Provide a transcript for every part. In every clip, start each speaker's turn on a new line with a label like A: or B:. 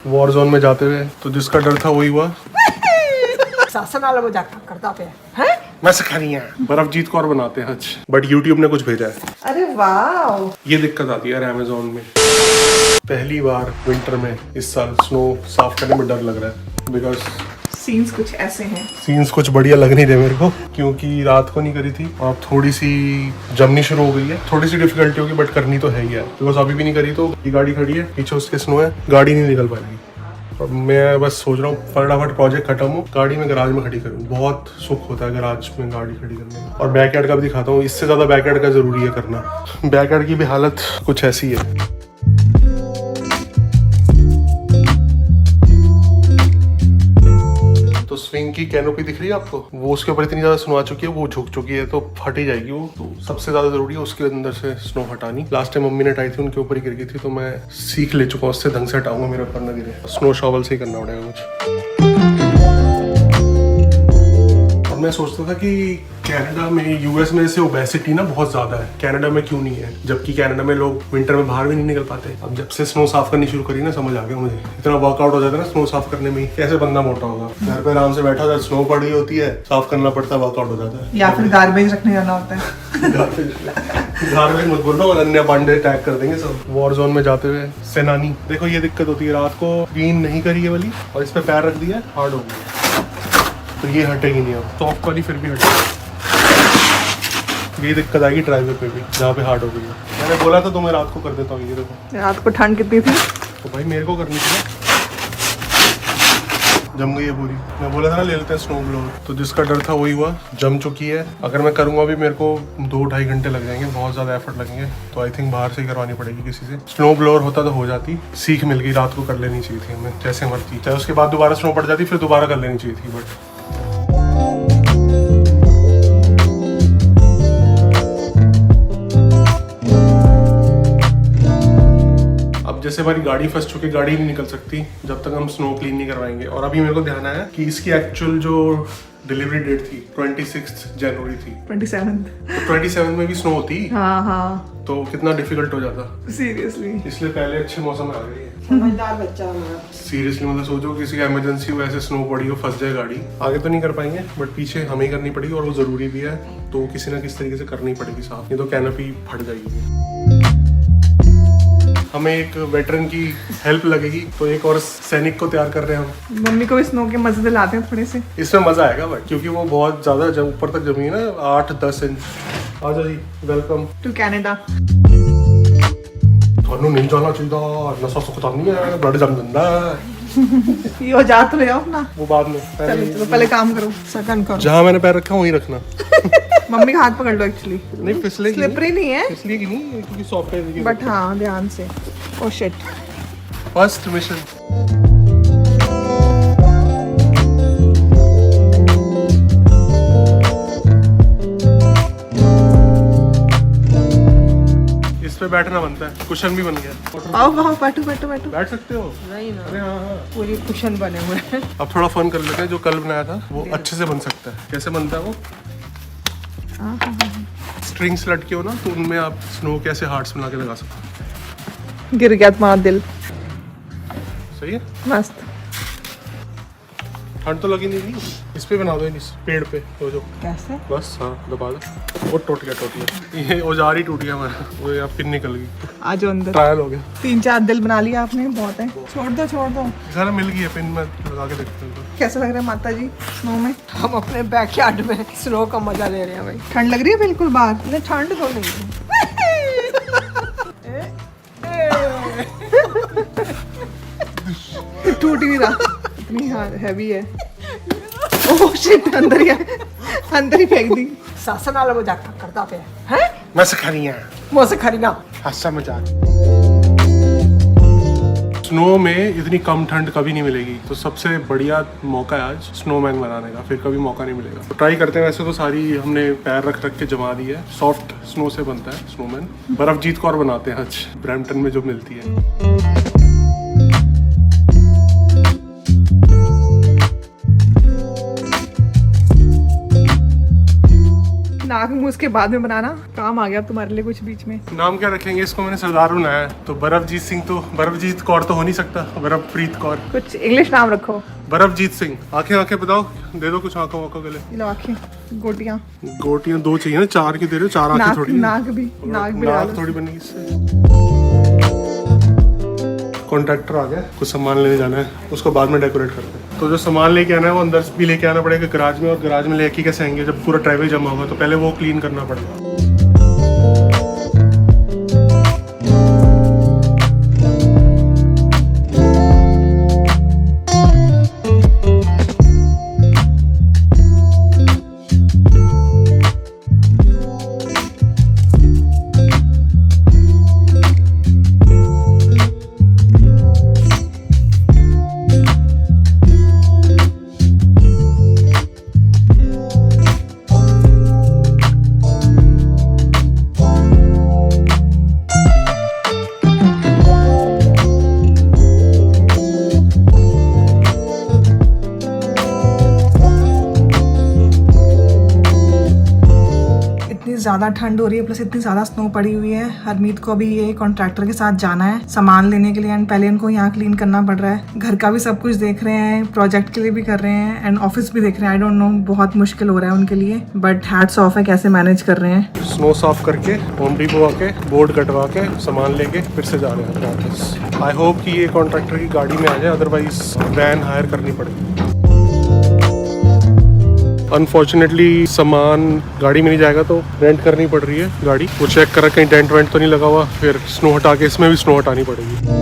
A: War zone में जाते हुए तो जिसका डर था वही हुआ।
B: करता पे हैं?
A: मैं सिखानिया बर्फ जीत को और बनाते हैं आज, बट यूट्यूब ने कुछ भेजा है।
B: अरे वाह,
A: ये दिक्कत आती है यार अमेज़न में। पहली बार विंटर में इस साल स्नो साफ करने में डर लग रहा है, बिकॉज
B: सीन्स कुछ ऐसे हैं।
A: सीन्स कुछ बढ़िया लग नहीं रहे मेरे को, क्योंकि रात को नहीं करी थी और थोड़ी सी जमनी शुरू हो गई है। थोड़ी सी डिफिकल्टी होगी बट करनी तो है ही है, बिकॉज अभी भी नहीं करी तो ये गाड़ी खड़ी है पीछे, उसके स्नो है, गाड़ी नहीं निकल पाएगी। और मैं बस सोच रहा हूँ फटाफट प्रोजेक्ट खत्म हो, गाड़ी में गराज में खड़ी करूँ। बहुत सुख होता है गराज में गाड़ी खड़ी करने में। और बैकयार्ड का भी दिखाता हूँ, इससे ज़्यादा बैकयार्ड का ज़रूरी है करना। बैकयार्ड की भी हालत कुछ ऐसी है। तो स्विंग की कैनोपी दिख रही है आपको, वो उसके ऊपर इतनी ज्यादा स्नो आ चुकी है, वो झुक चुकी है तो फट ही जाएगी वो। तो सबसे ज्यादा जरूरी है उसके अंदर से स्नो हटानी। लास्ट टाइम मम्मी ने हटाई थी, उनके ऊपर ही गिर गई थी, तो मैं सीख ले चुका हूँ, उससे ढंग से हटाऊंगा, मेरे ऊपर ना गिरे। स्नो शॉवल से ही करना पड़ेगा मुझे। और मैं सोचता था कि कनाडा में, यूएस में से ओबेसिटी ना बहुत ज्यादा है, कनाडा में क्यों नहीं है, जबकि कनाडा में लोग विंटर में बाहर भी नहीं निकल पाते। अब जब से स्नो साफ करनी शुरू करी ना, समझ आ गया मुझे। इतना वर्कआउट हो जाता है ना स्नो साफ करने में, कैसे बंदा मोटा होगा। घर पे आराम से बैठा होता है, स्नो पड़ी होती है, साफ करना पड़ता है, वर्कआउट हो जाता है।
B: या फिर गार्बेज रखने जाना होता है।
A: गार्बेज मत बोल रहा, अनन्या पांडे टैग कर देंगे सब। वॉर जोन में जाते हुए सेनानी। देखो ये दिक्कत होती है, रात को क्लीन नहीं करी है वाली और इस पे पैर रख दिया, हार्ड हो गया, तो ये हटेगी नहीं। अब सॉफ्ट वाली फिर भी हटेगी। ये दिक्कत आएगी ड्राइवर पे भी, जहाँ पे हार्ड हो गई है। मैंने बोला था तो मैं रात को कर देता हूँ। ये देखो
B: रात को ठंड कितनी थी?
A: तो भाई मेरे को करनी थी ना, जम गई है पूरी। मैं बोला था ना ले लेते हैं स्नो ब्लोअर, तो जिसका डर था वही हुआ, जम चुकी है। अगर मैं करूँगा भी मेरे को 2-2.5 घंटे लग जाएंगे, बहुत ज़्यादा एफर्ट लगेंगे, तो आई थिंक बाहर से ही करवानी पड़ेगी किसी से। स्नो ब्लोअर होता तो हो जाती, सीख मिल गई, रात को कर लेनी चाहिए थी हमें, जैसे मर्जी। चाहे उसके बाद दोबारा स्नो पड़ जाती, फिर दोबारा कर लेनी चाहिए थी, बट जैसे हमारी गाड़ी फंस चुकी, गाड़ी नहीं निकल सकती जब तक हम स्नो क्लीन नहीं करवाएंगे। और अभी मेरे को ध्यान आया कि इसकी एक्चुअल जो डिलीवरी डेट थी 26 जनवरी थी।
B: 27
A: तो 27 में भी स्नो होती।
B: हाँ हाँ,
A: तो कितना डिफिकल्ट हो जाता
B: सीरियसली।
A: इसलिए पहले अच्छे मौसम में आ गई है।
B: समझदार बच्चा हमारा।
A: सीरियसली मतलब सोचो किसी का इमरजेंसी हो, ऐसे स्नो पड़ी हो, फंस जाए गाड़ी, आगे तो नहीं कर पाएंगे बट पीछे हमें ही करनी पड़ेगी, और वो जरूरी भी है, तो किसी ना किसी तरीके से करनी पड़ेगी साफ, नहीं तो कैनोपी फट जाएगी। हमें एक वेटरन की हेल्प लगेगी, तो एक और सैनिक को तैयार कर रहे हैं हम।
B: मम्मी को भी स्नो के मजे दिलाते हैं थोड़े से।
A: इसमें मजा आएगा बट, क्योंकि वो बहुत ज्यादा जब ऊपर तक जमी है ना, 8-10 इंच। आ जाओ जी, वेलकम
B: टू कनाडा।
A: थानू नहीं जाना चाहिए, नशा सुखता नहीं है, ब्लड जम जाता।
B: ये हो जा तो ले आओ ना,
A: वो बाद में,
B: चलो पहले काम करो, सेकंड करो।
A: जहाँ मैंने पैर रखा वहीं रखना।
B: मम्मी का हाथ पकड़ लो, एक्चुअली
A: नहीं फिसले,
B: स्लिपरी नहीं है
A: इसलिए कि नहीं, क्योंकि सॉफ्ट है।
B: बट हाँ ध्यान से। Oh shit,
A: first mission. इस पे बैठना बनता है, कुशन भी बन गया।
B: आओ आओ, बैठो बैठो बैठो।
A: बैठ सकते हो?
B: नहीं ना,
A: अरे हाँ हाँ।
B: पूरी कुशन बने हुए हैं।
A: अब थोड़ा फन कर लेते हैं, जो कल बनाया था वो अच्छे से बन सकता है। कैसे बनता है वो? स्ट्रिंग्स लटके हो ना, तो उनमें आप स्नो कैसे हार्ट्स बना के लगा सकते
B: गिर गया तुम्हारा दिल।
A: हो। सही है,
B: मस्त।
A: ठंड तो लगी नहीं। इस पे बना दो, इस पेड़ पे हो जो।
B: कैसे?
A: बस हाँ, दबा दो। वो टूट गया। ये औजार ही टूट गया हमारा, वो यहाँ पिन निकल गई।
B: आ जाओ अंदर।
A: ट्रायल हो गया।
B: 3-4 दिल बना लिया आपने, बहुत है। छोड़ दो छोड़ दो।
A: सारा मिल गई है पिन, में लगा के देखते हैं।
B: कैसा लग रहा है माता जी स्नो में? हम अपने बैकयार्ड में स्नो का मजा ले रहे हैं भाई। ठंड लग रही है बिल्कुल बाहर? नहीं ठंड तो नहीं है। टूट भी रहा, इतनी हैवी है। ओह शिट, अंदर ही फेंक दी। सासन वाला मजाक करता पे हैं?
A: मैं सिखानिया
B: मुझसे खरीना
A: हादसा मजाक। स्नो में इतनी कम ठंड कभी नहीं मिलेगी, तो सबसे बढ़िया मौका है आज स्नोमैन बनाने का, फिर कभी मौका नहीं मिलेगा। तो ट्राई करते हैं। वैसे तो सारी हमने पैर रख के जमा दी है, सॉफ्ट स्नो से बनता है स्नोमैन। बर्फ जीत को और बनाते हैं आज, ब्रैम्पटन में जो मिलती है।
B: नाक नाक मुंह उसके बाद में बनाना, काम आ गया तुम्हारे लिए कुछ बीच में।
A: नाम क्या रखेंगे इसको? मैंने सरदार बनाया है तो बर्फजीत सिंह, तो बर्फजीत कौर तो हो नहीं सकता, बर्फप्रीत कौर।
B: कुछ इंग्लिश नाम रखो।
A: बर्फजीत सिंह। आंखें आंखें बताओ, दे दो कुछ आंखों वाँखों के लिए।
B: ये लो आंखें, गोटियां।
A: गोटियां 2 चाहिए ना, 4 की दे रहे हो? 4 आंखें थोड़ी।
B: नाक भी
A: नाक थोड़ी बनेगी इससे। कॉन्ट्रैक्टर आ गया, कुछ सामान लेने जाना है, उसको बाद में डेकोरेट करते हैं। तो जो सामान लेके आना है वो अंदर भी लेके आना पड़ेगा गराज में, और गराज में लेके कैसे आएंगे जब पूरा ड्राइववे जमा होगा, तो पहले वो क्लीन करना पड़ेगा।
B: ज़्यादा ठंड हो रही है, प्लस इतनी ज़्यादा स्नो पड़ी हुई है। हरमीत को भी ये कॉन्ट्रैक्टर के साथ जाना है सामान लेने के लिए, एंड पहले इनको यहाँ क्लीन करना पड़ रहा है। घर का भी सब कुछ देख रहे हैं, प्रोजेक्ट के लिए भी कर रहे हैं, एंड ऑफिस भी देख रहे हैं। आई डोंट नो, बहुत मुश्किल हो रहा है उनके लिए, बट हैट्स ऑफ है कैसे मैनेज कर रहे हैं।
A: स्नो साफ करके, होम डिपो आके, बोर्ड कटवा के, सामान लेके फिर से जा रहे हैं वापस। आई होप कि ये कॉन्ट्रैक्टर की गाड़ी में आ जाए, अदरवाइज वैन हायर करनी पड़ेगी। अनफॉर्चुनेटली सामान गाड़ी में नहीं जाएगा तो रेंट करनी पड़ रही है गाड़ी। वो चेक करा कहीं डेंट वेंट तो नहीं लगा हुआ, फिर स्नो हटा के इसमें भी स्नो हटानी पड़ेगी।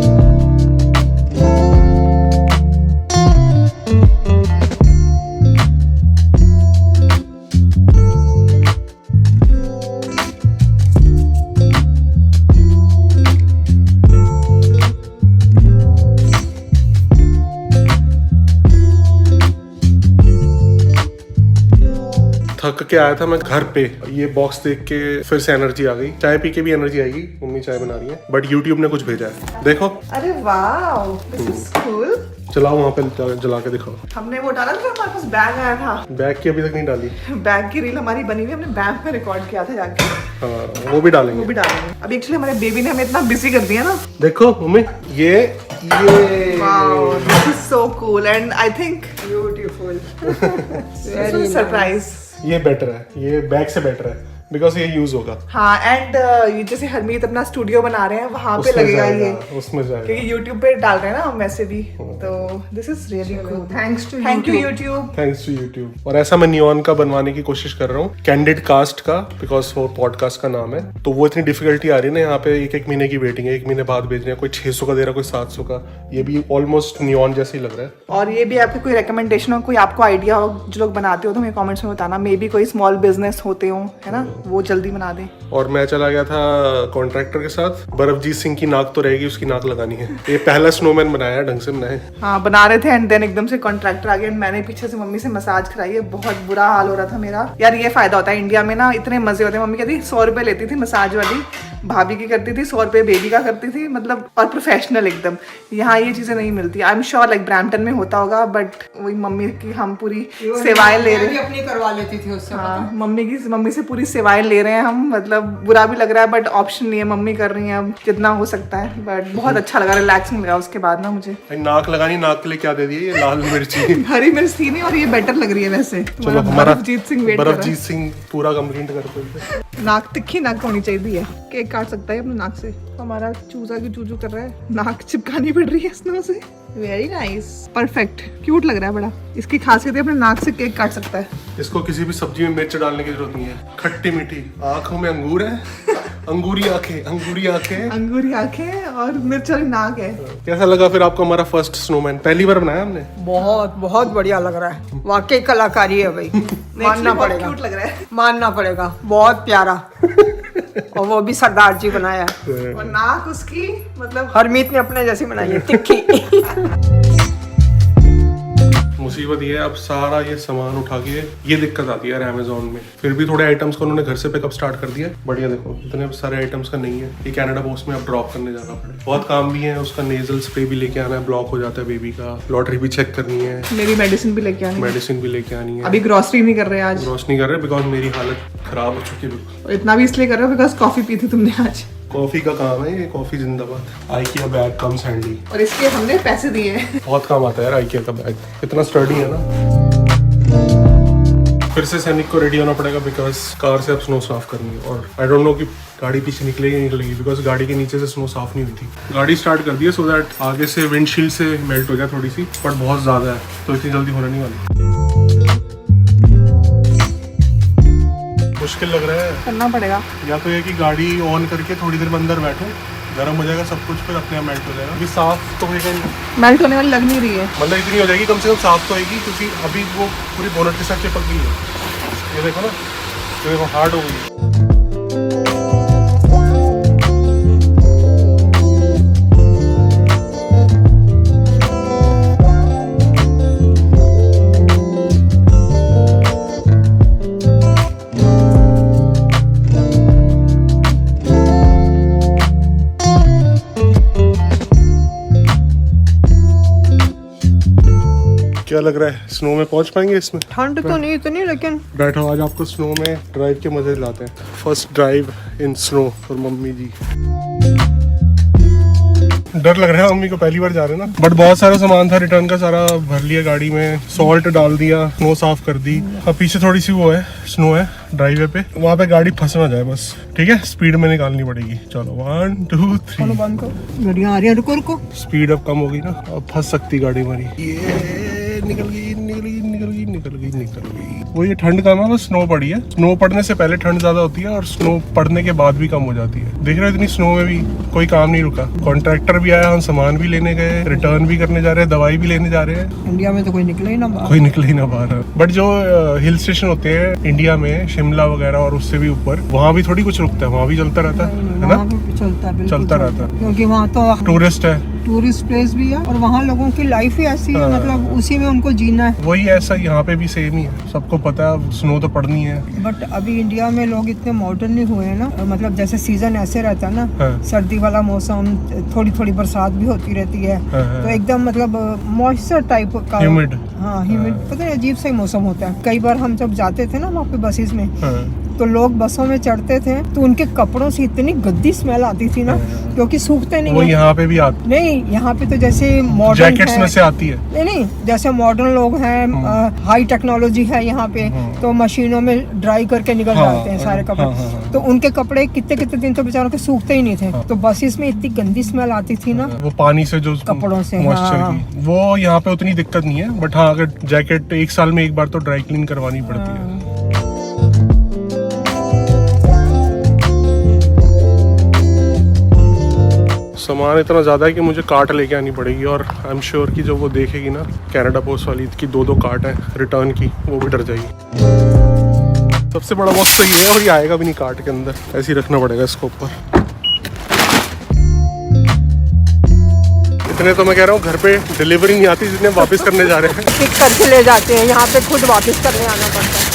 A: थक के आया था मैं घर पे, ये बॉक्स देख के फिर से एनर्जी आ गई। चाय पी के भी एनर्जी आएगी, मम्मी चाय बना रही है, बट यूट्यूब ने कुछ भेजा है, देखो।
B: अरे वाह, दिस इज कूल।
A: चलाओ वहाँ पे, जला के दिखाओ।
B: हमने वो डाला था, हमारे पास बैग आया था।
A: बैग की अभी तक नहीं डाली।
B: बैग की रील हमारी बनी हुई, हमने बैग में रिकॉर्ड किया था जाके।
A: हाँ, वो भी डालेंगे।
B: वो भी डालेंगे। अभी एक्चुअली हमारे बेबी ने हमें इतना बिजी कर दिया ना।
A: देखो मम्मी, ये
B: wow, this is so cool and I think beautiful. Very surprise.
A: ये बेटर है, ये बैग से बेटर है, बिकॉज ये यूज होगा।
B: हाँ, एंड ये जैसे हरमीत अपना स्टूडियो बना रहे हैं, वहाँ पे लगेगा ये,
A: उसमें जाएगा,
B: क्योंकि YouTube पे डाल रहे हैं ना हम वैसे भी। तो this is really cool. Thank you YouTube।
A: Thanks to YouTube। और ऐसा मैं नियॉन का बनवाने की कोशिश कर रहा हूँ, कैंडिड कास्ट का, बिकॉज वो पॉडकास्ट का नाम है। तो वो इतनी डिफिकल्टी आ रही है ना, यहाँ पे 1-1 महीने की वेटिंग है, 1 महीने बाद भेज रहे हैं, कोई 600 का दे रहा, कोई 700 का। ये भी ऑलमोस्ट नियॉन जैसे ही लग रहा है। और
B: ये भी आपको कोई रिकमेंडेशन हो, कोई आपको आइडिया हो, जो लोग बनाते हो तो मेरे कमेंट्स में बताना। मे बी कोई स्मॉल बिजनेस होते हो, है ना, वो जल्दी बना दे।
A: और मैं चला गया था कॉन्ट्रैक्टर के साथ। बर्फजीत सिंह की नाक तो रहेगी, उसकी नाक लगानी है। ये पहला स्नोमैन बनाया ढंग से बनाए।
B: हाँ, बना रहे थे एंड देन एकदम से कॉन्ट्रैक्टर आ गया। मैंने पीछे से मम्मी से मसाज कराई है, बहुत बुरा हाल हो रहा था मेरा। यार ये फायदा होता है इंडिया में ना, इतने मजे होते हैं। मम्मी कहती 100 रुपए लेती थी मसाज वाली, भाभी की करती थी 100 रुपए, बेबी का करती थी, मतलब और प्रोफेशनल एकदम। यहाँ ये चीजें नहीं मिलती। I am sure like Brampton में होता होगा, बट वही मम्मी की हम पूरी सेवाएं ले रहे हैं।
C: अपनी करवा लेती थी उससे।
B: हाँ, मम्मी से पूरी सेवाएं ले रहे हैं हम। मतलब बुरा भी लग रहा है, बट ऑप्शन नहीं है, मम्मी कर रही है अब जितना हो सकता है। बट बहुत अच्छा लगा, रिलैक्सिंग लगा उसके बाद ना मुझे।
A: नाक लगानी, नाक के लिए क्या दे दिए? ये लाल मिर्ची।
B: हरी मिर्च थी नहीं, और ये बेटर लग रही है वैसे।
A: चलो, हमारा
B: बरफजीत
A: सिंह पूरा कंप्लीट करते।
B: नाक तिखी नाक होनी चाहिए। केक काट सकता है अपने नाक से। हमारा चूजा की चूजू कर रहा है, नाक चिपकानी पड़ रही है स्नो से। वेरी नाइस, परफेक्ट, क्यूट लग रहा है बड़ा। इसकी खासियत है अपने नाक से केक काट सकता है।
A: इसको किसी भी सब्जी में मिर्च डालने की जरूरत नहीं है। खट्टी मीठी, आंखों में अंगूर है, अंगूरी आंखें,
B: अंगूरी आंखें और मिर्च वाली नाक है।
A: कैसा लगा फिर आपको हमारा फर्स्ट स्नोमैन? पहली बार बनाया हमने।
C: बहुत बढ़िया लग रहा है, वाकई कलाकारी है भाई। मानना पड़ेगा,
B: क्यूट लग रहा है,
C: मानना पड़ेगा, बहुत प्यारा। और वो भी सरदार जी बनाया।
B: और नाक उसकी मतलब
C: हरमीत ने अपने जैसी बनाई है, तिखी।
A: बात ये है, अब सारा ये सामान उठा के ये दिक्कत आती है यार अमेजोन में। फिर भी थोड़े आइटम्स को उन्होंने घर से पिकअप स्टार्ट कर दिया, बढ़िया। देखो इतने सारे आइटम्स का नहीं है, ये कनाडा पोस्ट में अब ड्रॉप करने जाना पड़े। बहुत काम भी है, उसका नेजल स्प्रे भी लेके आना है, ब्लॉक हो जाता है बेबी का, लॉटरी भी चेक करनी है,
B: मेरी मेडिसिन भी लेके आनी है।
A: मेडिसिन भी लेके आनी है।
B: अभी ग्रोसरी नहीं कर रहे आज,
A: ग्रॉस नहीं कर रहे बिकॉज मेरी हालत खराब हो चुकी है।
B: और इतना भी इसलिए कर रहे हो बिकॉज कॉफी पी थी तुमने आज।
A: कॉफी का काम है ये, कॉफी जिंदाबाद। आइकिया बैग कम्स हैंडी,
B: और इसके हमने पैसे दिए हैं।
A: बहुत काम आता है यार आइकिया का बैग, इतना स्टर्डी है ना। फिर से सैनिक को रेडी होना पड़ेगा बिकॉज कार से अब स्नो साफ करनी है। और आई डोंट नो कि गाड़ी पीछे निकलेगी निकलेगी बिकॉज गाड़ी के नीचे से स्नो साफ नहीं हुई थी। गाड़ी स्टार्ट कर दी है सो दैट आगे से विंडशील्ड से मेल्ट हो जाए थोड़ी सी, बट बहुत ज़्यादा है तो इतनी जल्दी होने नहीं वाली। मुश्किल लग रहा है,
B: करना पड़ेगा।
A: या तो ये कि गाड़ी ऑन करके थोड़ी देर में अंदर बैठो, गर्म हो जाएगा सब कुछ, फिर अपने आप मेल्ट हो जाएगा। अभी साफ तो होएगा नहीं,
B: मेल्ट होने वाली लग नहीं रही है,
A: मतलब इतनी हो जाएगी कम से कम साफ तो होएगी, क्योंकि अभी वो पूरी बोनट के साथ चिपक गई है। ये देखो ना, ये देखो हार्ड हो गई। क्या लग रहा है, स्नो में पहुंच पाएंगे इसमें?
C: ठंड तो नहीं इतनी, लेकिन
A: बैठो आज आपको स्नो में ड्राइव के मजे लाते हैं। First drive in snow for mummy ji. डर लग रहा है, मम्मी को पहली बार जा रहे हैं ना, बट बहुत सारा सामान था रिटर्न का, सारा भर लिया गाड़ी में, सॉल्ट डाल दिया, स्नो साफ कर दी। अब पीछे थोड़ी सी वो है, स्नो है ड्राइवे पे, वहाँ पे गाड़ी फंस ना जाए बस, ठीक है। स्पीड में निकालनी पड़ेगी। चलो 1 2 3
C: बंद करो, गाड़ियाँ आ रही है, रुको रुको।
A: स्पीड अब कम होगी ना, अब फंस सकती गाड़ी हमारी। ये निकल गई निकल गई निकल गई निकल गई निकल गई। वो ये ठंड कम है, बस स्नो पड़ी है। स्नो पड़ने से पहले ठंड ज्यादा होती है और स्नो पड़ने के बाद भी कम हो जाती है। देख रहे हो इतनी स्नो में भी कोई काम नहीं रुका। कॉन्ट्रैक्टर भी आया, हम सामान भी लेने गए, रिटर्न भी करने जा रहे हैं, दवाई भी लेने जा रहे हैं।
C: इंडिया में तो कोई निकले ही ना बाहर,
A: कोई निकले ही ना बाहर। बट जो हिल स्टेशन होते हैं इंडिया में, शिमला वगैरह और उससे भी ऊपर, वहाँ भी थोड़ी कुछ रुकता है, वहाँ भी चलता रहता है ना,
C: वहाँ पे चलता है, बिल्कुल
A: चलता रहता है,
C: क्योंकि वहाँ तो
A: टूरिस्ट है,
C: टूरिस्ट प्लेस भी है और वहाँ लोगों की लाइफ ही ऐसी है, मतलब उसी में उनको जीना है।
A: वही ऐसा यहाँ पे भी सेम ही है, सबको पता है स्नो तो पड़नी है।
C: बट अभी इंडिया में लोग इतने मॉडर्न नहीं हुए हैं ना, मतलब जैसे सीजन ऐसे रहता है ना,
A: हाँ।
C: सर्दी वाला मौसम, थोड़ी थोड़ी बरसात भी होती रहती है,
A: हाँ।
C: तो एकदम मतलब मॉइस्चर टाइप का,
A: ह्यूमिड,
C: हाँ ह्यूमिड, पता है अजीब सा ही मौसम होता है। कई बार हम जब जाते थे ना वहाँ पे बसेस में,
A: हाँ।
C: तो लोग बसों में चढ़ते थे तो उनके कपड़ों से इतनी गंदी स्मेल आती थी ना, क्योंकि सूखते नहीं
A: वो
C: है।
A: यहाँ पे भी आती,
C: नहीं, यहाँ पे तो जैसे मॉडर्न
A: जैकेट्स में से आती है।
C: नहीं, जैसे मॉडर्न लोग हैं, हाई टेक्नोलॉजी है यहाँ पे, तो मशीनों में ड्राई करके निकल जाते हैं सारे कपड़े, तो उनके कपड़े कितने कितने दिन तो बेचारों के सूखते ही नहीं थे। तो बसेस में इतनी गंदी स्मेल आती थी ना,
A: वो पानी से जो
C: कपड़ों से,
A: मॉइस्चर
C: हाँ।
A: की, वो यहाँ पे उतनी दिक्कत नहीं है। बट हाँ, अगर जैकेट 1 साल में एक बार तो ड्राई क्लीन करवानी पड़ती है। सामान इतना ज़्यादा है कि मुझे कार्ट लेके आनी पड़ेगी, और आई एम श्योर कि जब वो देखेगी ना कनाडा पोस्ट वाली की 2-2 कार्ट है रिटर्न की, वो भी डर जाएगी। सबसे बड़ा बॉक्स तो ये है, और ये आएगा भी नहीं कार्ट के अंदर, ऐसे ही रखना पड़ेगा इसको ऊपर। इतने तो मैं कह रहा हूँ घर पे डिलीवरी नहीं आती जितने वापस करने जा रहे हैं।
C: पिक करके ले जाते हैं, यहाँ पे खुद वापस करने आना पड़ता है।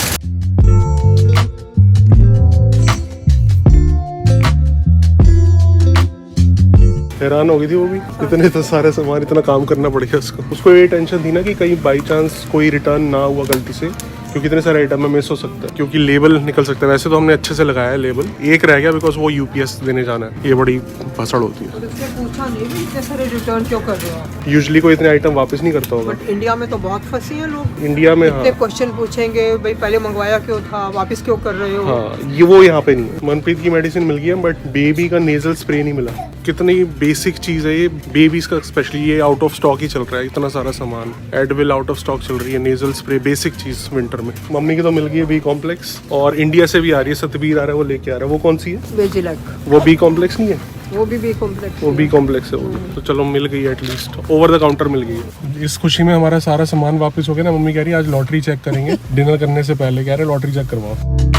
A: हैरान हो गई थी वो भी, इतने तो सारे सामान, इतना काम करना पड़ गया उसको ये टेंशन थी ना कि कहीं बाई चांस कोई रिटर्न ना हुआ गलती से, क्योंकि इतने सारे आइटम में मिस हो सकता है, क्योंकि लेबल निकल सकता है। वैसे तो हमने अच्छे से लगाया है लेबल, एक रह गया बिकॉज वो यूपीएस देने जाना है, ये बड़ी भसड़ होती है।
C: पूछा नहीं भी इतने सारे रिटर्न क्यों कर रहे हो,
A: यूजुअली कोई इतने आइटम वापस नहीं करता होगा।
C: बट इंडिया में तो बहुत फंसी है लोग,
A: इंडिया में हाँ,
C: इतने क्वेश्चन पूछेंगे, भाई पहले मंगवाया क्यों था, वापस क्यों कर रहे हो।
A: हाँ, ये वो यहाँ पे नहीं है। मनप्रीत की मेडिसिन मिल गई है, बट बेबी का नेजल स्प्रे नहीं मिला। कितनी बेसिक चीज है ये, बेबीज का स्पेशली, ये आउट ऑफ स्टॉक ही चल रहा है, इतना सारा सामान। एडविल आउट ऑफ स्टॉक चल रही है, नेजल स्प्रे बेसिक चीज विंटर में। मम्मी की तो मिल गई है बी कॉम्प्लेक्स, और इंडिया से भी आ रही है, सतबीर आ रहा है, वो लेके आ रहा है। वो कौन सी है?
C: बेजिलक,
A: वो बी कॉम्प्लेक्स नहीं है,
C: वो भी कॉम्प्लेक्स,
A: वो बी कॉम्प्लेक्स है वो। तो चलो मिल गई एटलीस्ट, ओवर द काउंटर मिल गई है। इस खुशी में हमारा सारा सामान वापस हो गया ना। मम्मी कह रही है आज लॉटरी चेक करेंगे डिनर करने से पहले, कह रहे लॉटरी चेक करवाओ।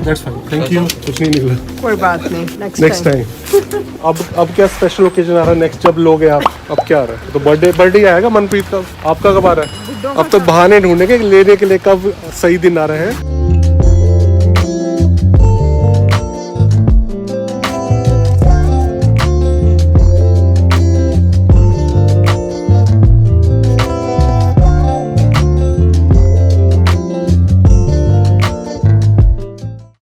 A: That's fine, thank you. कुछ नहीं निकला,
C: कोई बात नहीं,
A: नेक्स्ट टाइम। अब क्या स्पेशल ओकेजन आ रहा है नेक्स्ट जब लोगे आप? अब क्या आ रहा है? तो बर्थडे आएगा मनप्रीत का, आपका कब आ रहा है? अब तो बहाने ढूंढेंगे लेने के लिए कब सही दिन आ रहे हैं।